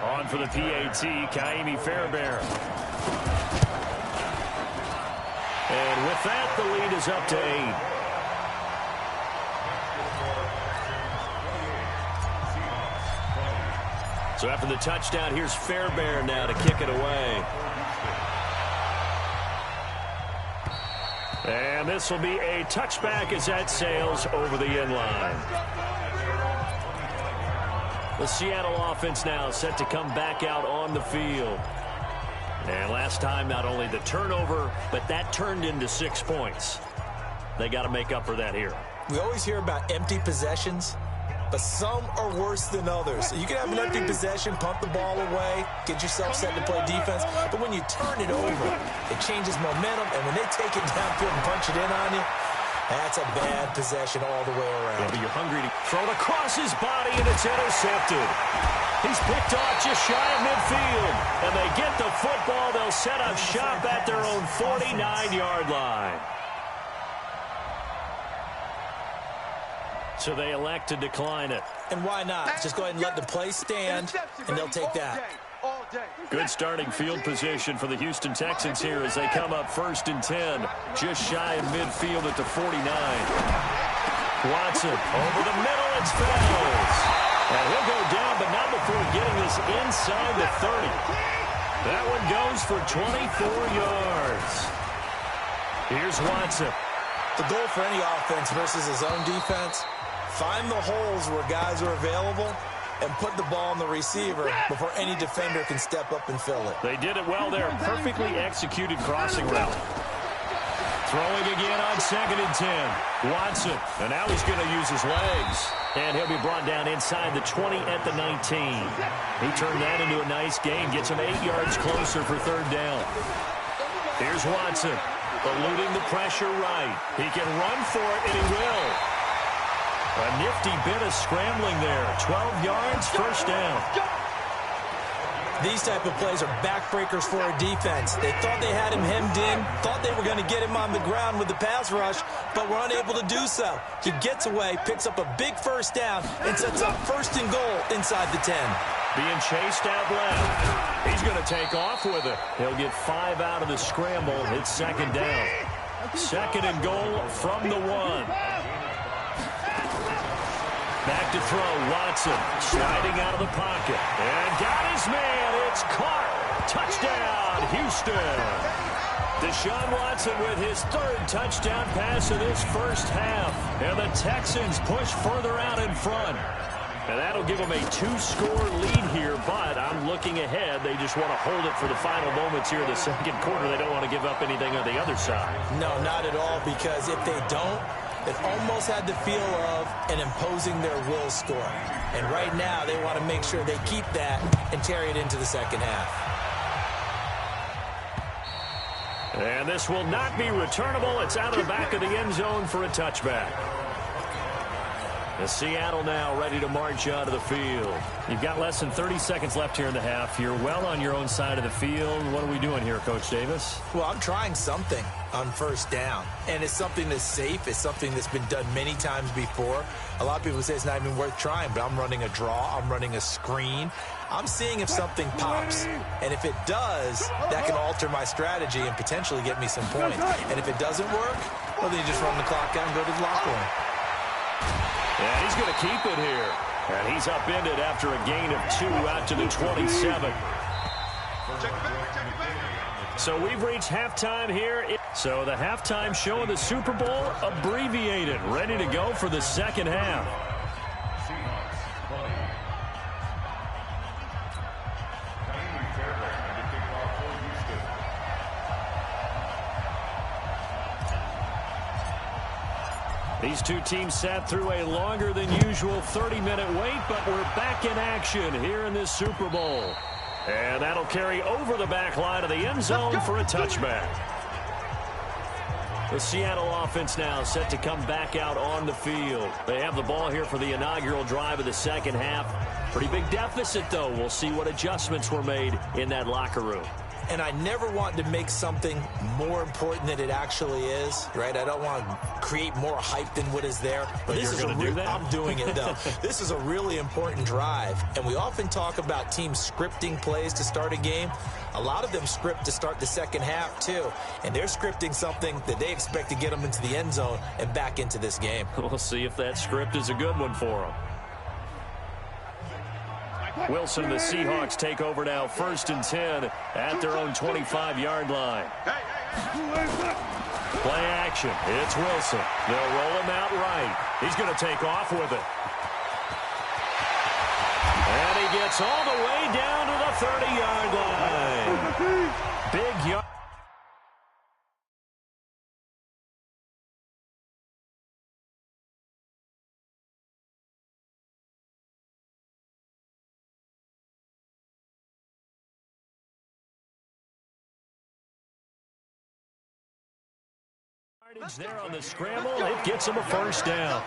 On for the PAT, Ka'imi Fairbairn. And with that, the lead is up to 8. So after the touchdown, here's Fairbairn now to kick it away. And this will be a touchback as that sails over the end line. The Seattle offense now set to come back out on the field. And last time, not only the turnover, but that turned into 6 points. They got to make up for that here. We always hear about empty possessions, but some are worse than others. You can have an empty possession, pump the ball away, get yourself set to play defense, but when you turn it over, it changes momentum, and when they take it downfield and punch it in on you, that's a bad possession all the way around. Yeah, but you're hungry to throw it across his body, and it's intercepted. He's picked off just shy of midfield, and they get the football. They'll set up shop at their own 49-yard line. So they elect to decline it. And why not? Just go ahead and let the play stand, and they'll take that. Good starting field position for the Houston Texans here as they come up 1st and 10. Just shy of midfield at the 49. Watson over the middle. It's Fells. And he'll go down, but not before getting this inside the 30. That one goes for 24 yards. Here's Watson. The goal for any offense versus his own defense, find the holes where guys are available and put the ball on the receiver before any defender can step up and fill it. They did it well there. Perfectly executed crossing route. Throwing again on 2nd and 10. Watson. And now he's going to use his legs. And he'll be brought down inside the 20 at the 19. He turned that into a nice gain. Gets him 8 yards closer for 3rd down. Here's Watson. Eluding the pressure right. He can run for it, and he will. A nifty bit of scrambling there. 12 yards, 1st down. These type of plays are backbreakers for a defense. They thought they had him hemmed in, thought they were going to get him on the ground with the pass rush, but were unable to do so. He gets away, picks up a big 1st down, and sets up 1st and goal inside the 10. Being chased out left. He's going to take off with it. He'll get 5 out of the scramble. It's 2nd down. 2nd and goal from the 1. Back to throw. Watson sliding out of the pocket. And got his man. It's caught. Touchdown, Houston. Deshaun Watson with his 3rd touchdown pass of this 1st half. And the Texans push further out in front. And that'll give them a 2-score lead here, but I'm looking ahead. They just want to hold it for the final moments here in the 2nd quarter. They don't want to give up anything on the other side. No, not at all, because if they don't, it almost had the feel of an imposing their will score. And right now, they want to make sure they keep that and carry it into the 2nd half. And this will not be returnable. It's out of the back of the end zone for a touchback. The Seattle now ready to march out of the field. You've got less than 30 seconds left here in the half. You're well on your own side of the field. What are we doing here, Coach Davis? Well, I'm trying something on 1st down. And it's something that's safe. It's something that's been done many times before. A lot of people say it's not even worth trying, but I'm running a draw. I'm running a screen. I'm seeing if something pops. And if it does, that can alter my strategy and potentially get me some points. And if it doesn't work, well, then you just run the clock out and go to the locker room. And he's going to keep it here. And he's upended after a gain of 2 out to the 27. So we've reached halftime here. So the halftime show of the Super Bowl abbreviated, ready to go for the 2nd half. These two teams sat through a longer than usual 30-minute wait, but we're back in action here in this Super Bowl. And that'll carry over the back line of the end zone for a touchback. The Seattle offense now set to come back out on the field. They have the ball here for the inaugural drive of the 2nd half. Pretty big deficit, though. We'll see what adjustments were made in that locker room. and I never want to make something more important than it actually is, right? I don't want to create more hype than what is there. But this you're going to do that? I'm doing it, though. This is a really important drive, and we often talk about teams scripting plays to start a game. A lot of them script to start the second half, too, and they're scripting something that they expect to get them into the end zone and back into this game. We'll see if that script is a good one for them. Wilson and the Seahawks take over now, 1st and 10 at their own 25-yard line. Play action. It's Wilson. They'll roll him out right. He's going to take off with it. And he gets all the way down to the 30-yard line. Big yard. There on the scramble, it gets him a first down.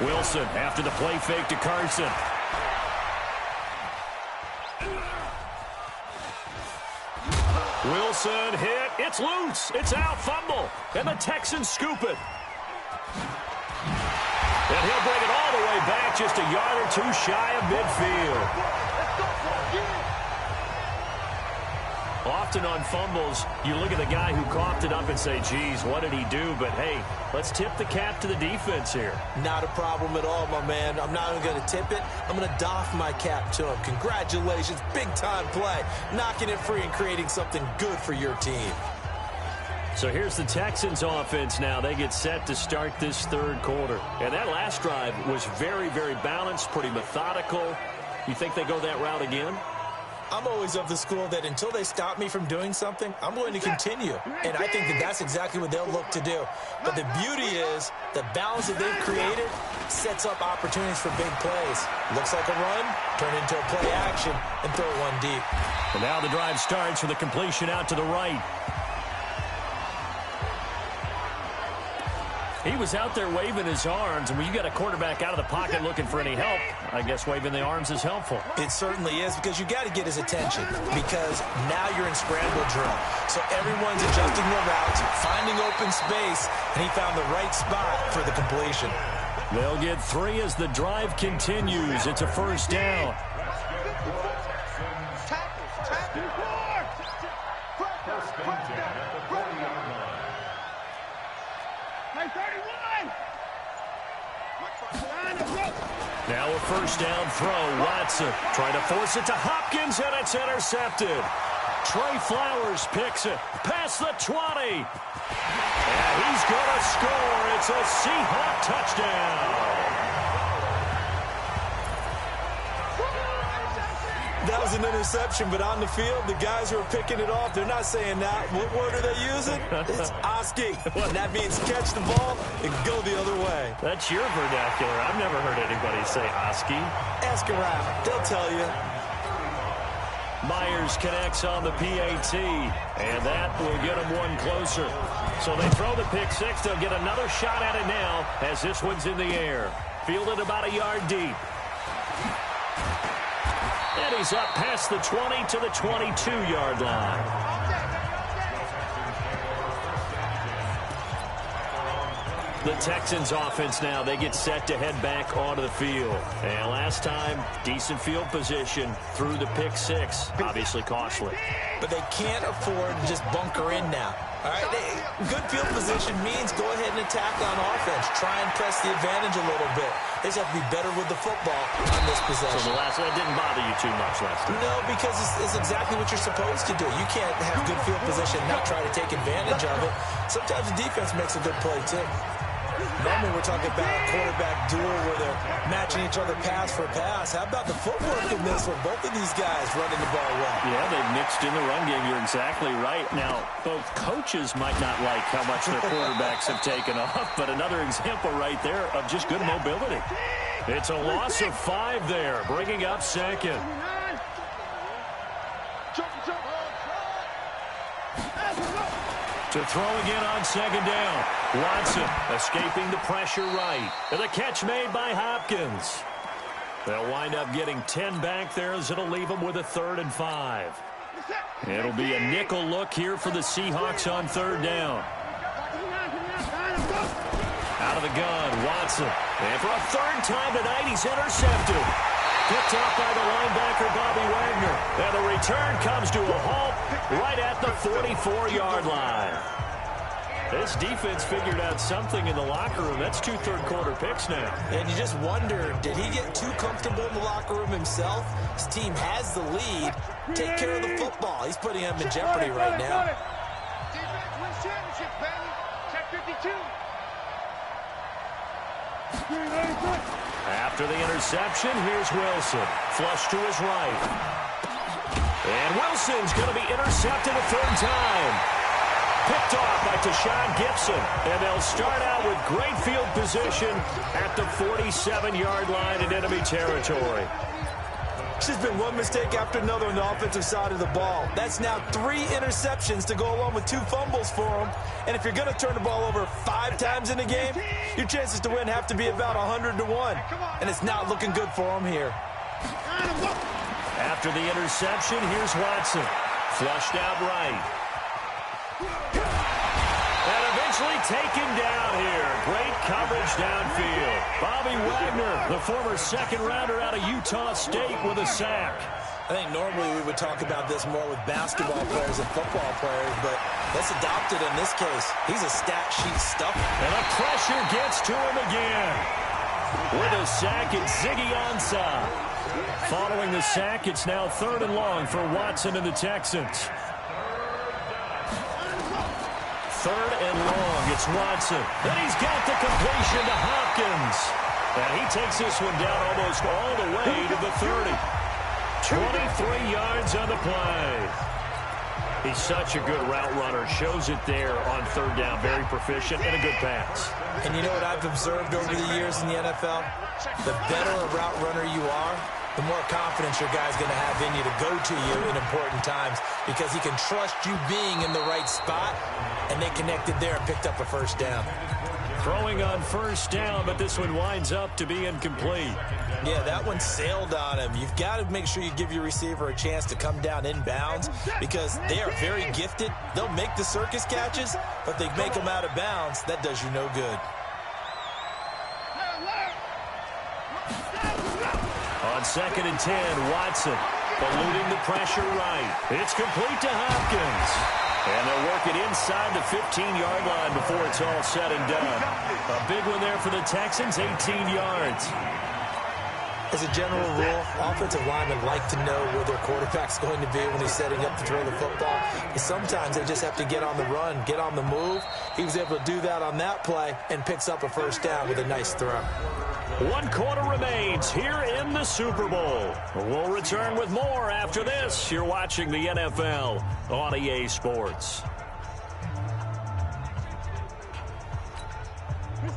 Wilson after the play fake to Carson. Wilson hit. It's loose. It's out. Fumble. And the Texans scoop it. And he'll bring it all the way back, just a yard or two shy of midfield. Often on fumbles, you look at the guy who coughed it up and say, geez, what did he do? But, hey, let's tip the cap to the defense here. Not a problem at all, my man. I'm not even going to tip it. I'm going to doff my cap to him. Congratulations. Big-time play. Knocking it free and creating something good for your team. So here's the Texans offense now. They get set to start this third quarter. And that last drive was very, very balanced, pretty methodical. You think they go that route again? I'm always of the school that until they stop me from doing something, I'm going to continue. And I think that that's exactly what they'll look to do. But the beauty is the balance that they've created sets up opportunities for big plays. Looks like a run, turn into a play action, and throw one deep. And now the drive starts with a completion out to the right. He was out there waving his arms, and when you got a quarterback out of the pocket looking for any help, I guess waving the arms is helpful. It certainly is, because you got to get his attention, because now you're in scramble drill. So everyone's adjusting their routes, finding open space, and he found the right spot for the completion. They'll get 3 as the drive continues. It's a first down. Now a first down throw. Watson trying to force it to Hopkins, and it's intercepted. Trey Flowers picks it past the 20. And he's going to score. It's a Seahawk touchdown. That was an interception, but on the field, the guys who are picking it off, they're not saying that. What word are they using? It's Oski. And that means catch the ball and go the other way. That's your vernacular. I've never heard anybody say Oski. Ask around. They'll tell you. Myers connects on the PAT, and that will get them one closer. So they throw the pick six. They'll get another shot at it now as this one's in the air. Fielded about a yard deep. And he's up past the 20 to the 22-yard line. The Texans offense now, they get set to head back onto the field. And last time, decent field position through the pick six. Obviously costly. But they can't afford to just bunker in now. All right, good field position means go ahead and attack on offense. Try and press the advantage a little bit. They just have to be better with the football on this possession. So that didn't bother you too much last time? No, because it's exactly what you're supposed to do. You can't have good field position and not try to take advantage of it. Sometimes the defense makes a good play, too. Normally we're talking about a quarterback duel where they're matching each other pass for pass. How about the footwork in this one? Both of these guys running the ball well. Yeah, they've mixed in the run game. You're exactly right. Now, both coaches might not like how much their quarterbacks have taken off, but another example right there of just good mobility. It's a loss of 5 there, bringing up second. To throw again on second down. Watson escaping the pressure right. And the catch made by Hopkins. They'll wind up getting 10 back there as it'll leave them with a 3rd and 5. It'll be a nickel look here for the Seahawks on 3rd down. Out of the gun, Watson. And for a 3rd time tonight, he's intercepted. Picked off by the linebacker, Bobby Wagner. And the return comes to a halt right at the 44-yard line. This defense figured out something in the locker room. That's 2 third-quarter picks now. And you just wonder, did he get too comfortable in the locker room himself? His team has the lead. Take care of the football. He's putting him in jeopardy right now. Defense wins championships, baby. Check 52. After the interception, here's Wilson. Flush to his right. And Wilson's going to be intercepted a 3rd time. Picked off by Tashawn Gibson. And they'll start out with great field position at the 47-yard line in enemy territory. It's just been one mistake after another on the offensive side of the ball. That's now 3 interceptions to go along with 2 fumbles for him. And if you're going to turn the ball over 5 times in a game, your chances to win have to be about 100-1. And it's not looking good for him here. After the interception, here's Watson. Flushed out right. And eventually taken down here. Great coverage downfield. Bobby Wagner, the former 2nd-rounder out of Utah State, with a sack. I think normally we would talk about this more with basketball players and football players, but let's adopt it in this case. He's a stat sheet stuffer. And the pressure gets to him again. With a sack, it's Ziggy Ansah. Following the sack, it's now 3rd and long for Watson and the Texans. 3rd and long, it's Watson. Then he's got the completion to Hopkins. And he takes this one down almost all the way to the 30. 23 yards on the play. He's such a good route runner. Shows it there on 3rd down. Very proficient and a good pass. And you know what I've observed over the years in the NFL? The better a route runner you are, the more confidence your guy's going to have in you to go to you in important times because he can trust you being in the right spot, and they connected there and picked up a 1st down. Throwing on 1st down, but this one winds up to be incomplete. Yeah, that one sailed on him. You've got to make sure you give your receiver a chance to come down inbounds because they are very gifted. They'll make the circus catches, but they make them out of bounds. That does you no good. On 2nd and 10, Watson eluding the pressure right. It's complete to Hopkins. And they'll work it inside the 15-yard line before it's all said and done. A big one there for the Texans, 18 yards. As a general rule, offensive linemen like to know where their quarterback's going to be when he's setting up to throw the football. But sometimes they just have to get on the run, get on the move. He was able to do that on that play and picks up a 1st down with a nice throw. 1 quarter remains here in the Super Bowl. We'll return with more after this. You're watching the NFL on EA Sports.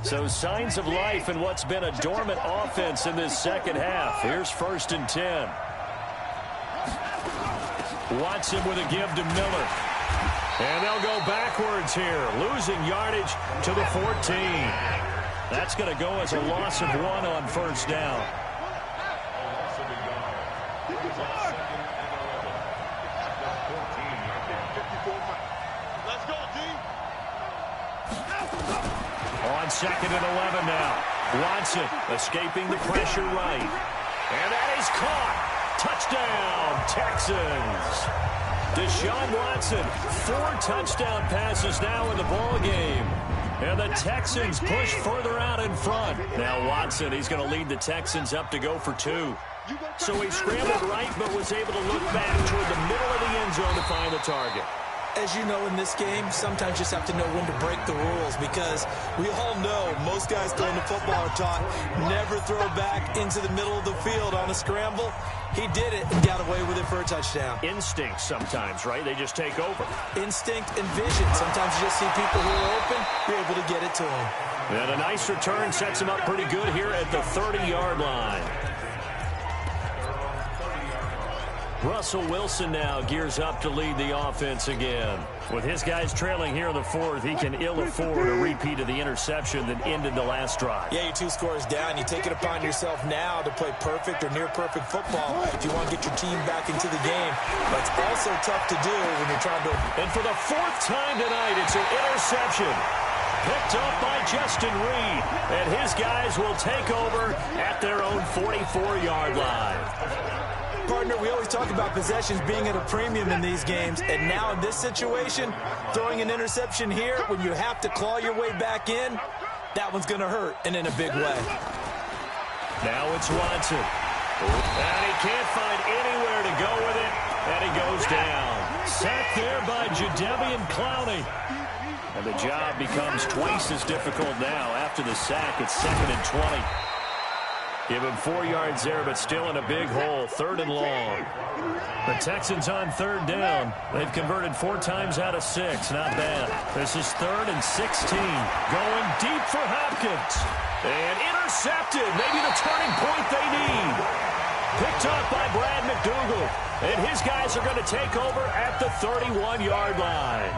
So signs of life in what's been a dormant offense in this 2nd half. Here's 1st and 10. Watson with a give to Miller. And they'll go backwards here, losing yardage to the 14. That's going to go as a loss of 1 on 1st down. Let's go, D. On 2nd and 11 now. Watson escaping the pressure right. And that is caught. Touchdown, Texans. Deshaun Watson, 4 touchdown passes now in the ball game. And the Texans push further out in front. Now Watson, he's going to lead the Texans up to go for 2. So he scrambled right, but was able to look back toward the middle of the end zone to find the target. As you know, in this game, sometimes you just have to know when to break the rules because we all know most guys throwing the football are taught never throw back into the middle of the field on a scramble. He did it and got away with it for a touchdown. Instinct sometimes, right? They just take over. Instinct and vision. Sometimes you just see people who are open, you're able to get it to them. And a nice return sets him up pretty good here at the 30-yard line. Russell Wilson now gears up to lead the offense again. With his guys trailing here in the fourth, he can ill afford a repeat of the interception that ended the last drive. Yeah, you're 2 scores down. You take it upon yourself now to play perfect or near-perfect football if you want to get your team back into the game. But it's also tough to do when you're trying to... And for the 4th time tonight, it's an interception. Picked up by Justin Reed. And his guys will take over at their own 44-yard line. Partner, we always talk about possessions being at a premium in these games, and now in this situation, throwing an interception here when you have to claw your way back in, that one's going to hurt, and in a big way. Now it's Watson. And he can't find anywhere to go with it, and he goes down. Sacked there by Jadeveon Clowney. And the job becomes twice as difficult now after the sack. It's 2nd and 20. Give him 4 yards there, but still in a big hole. 3rd and long. The Texans on 3rd down. They've converted 4 times out of 6. Not bad. This is 3rd and 16. Going deep for Hopkins. And intercepted. Maybe the turning point they need. Picked up by Brad McDougal. And his guys are going to take over at the 31-yard line.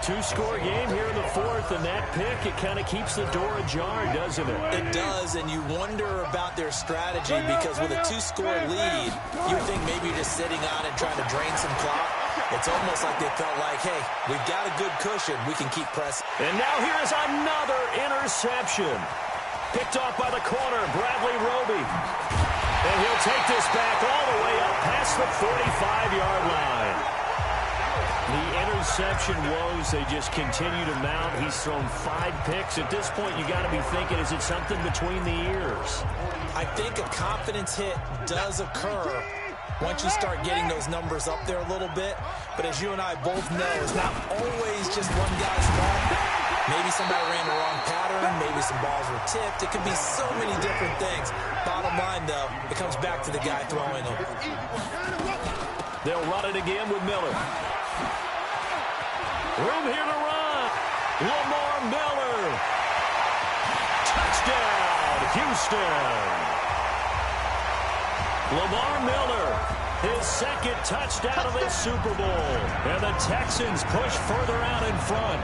2-score game here in the 4th, and that pick, it kind of keeps the door ajar, doesn't it? It does, and you wonder about their strategy because with a 2-score lead, you would think maybe you're just sitting on it trying to drain some clock. It's almost like they felt like, hey, we've got a good cushion. We can keep pressing. And now here's another interception. Picked off by the corner, Bradley Roby. And he'll take this back all the way up past the 45-yard line. The interception woes, they just continue to mount. He's thrown 5 picks. At this point, you got to be thinking, is it something between the ears? I think a confidence hit does occur once you start getting those numbers up there a little bit. But as you and I both know, it's not always just one guy's fault. Maybe somebody ran the wrong pattern. Maybe some balls were tipped. It could be so many different things. Bottom line, though, it comes back to the guy throwing them. They'll run it again with Miller. Room here to run. Lamar Miller. Touchdown, Houston. Lamar Miller, his 2nd touchdown of this Super Bowl. And the Texans push further out in front.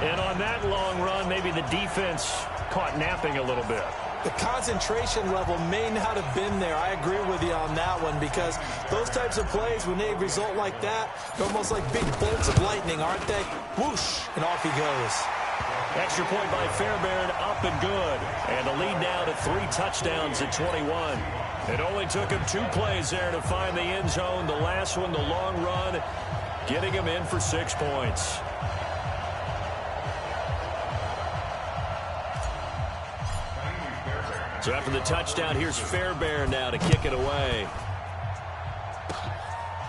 And on that long run, maybe the defense caught napping a little bit. The concentration level may not have been there. I agree with you on that one because those types of plays, when they result like that, they're almost like big bolts of lightning, aren't they? Whoosh, and off he goes. Extra point by Fairbairn, up and good. And the lead now to 3 touchdowns at 21. It only took him 2 plays there to find the end zone. The last one, the long run, getting him in for 6 points. So after the touchdown, here's Fairbairn now to kick it away.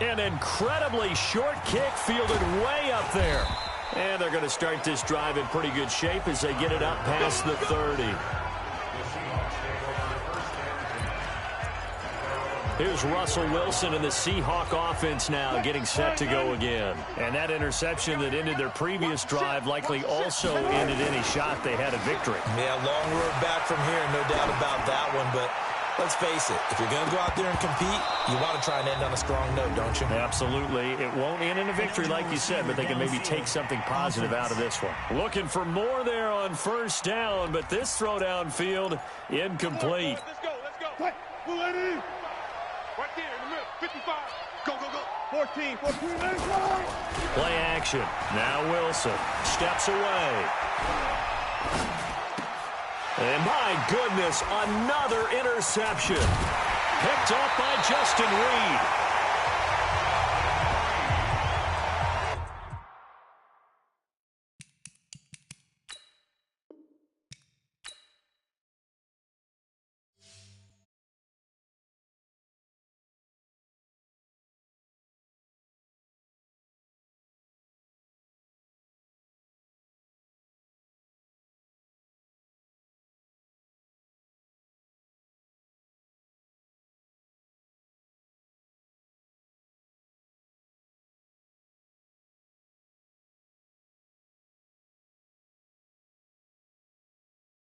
An incredibly short kick fielded way up there. And they're going to start this drive in pretty good shape as they get it up past the 30. Here's Russell Wilson and the Seahawk offense now getting set to go again. And that interception that ended their previous drive likely also ended any shot they had at victory. Yeah, long road back from here, no doubt about that one. But let's face it, if you're going to go out there and compete, you want to try and end on a strong note, don't you? Absolutely. It won't end in a victory like you said, but they can maybe take something positive out of this one. Looking for more there on 1st down, but this throw downfield incomplete. Let's go. Play. Pull it in. Right there in the middle. 55. Go. 14. Let's go. Play action. Now Wilson steps away. And my goodness, another interception. Picked up by Justin Reed.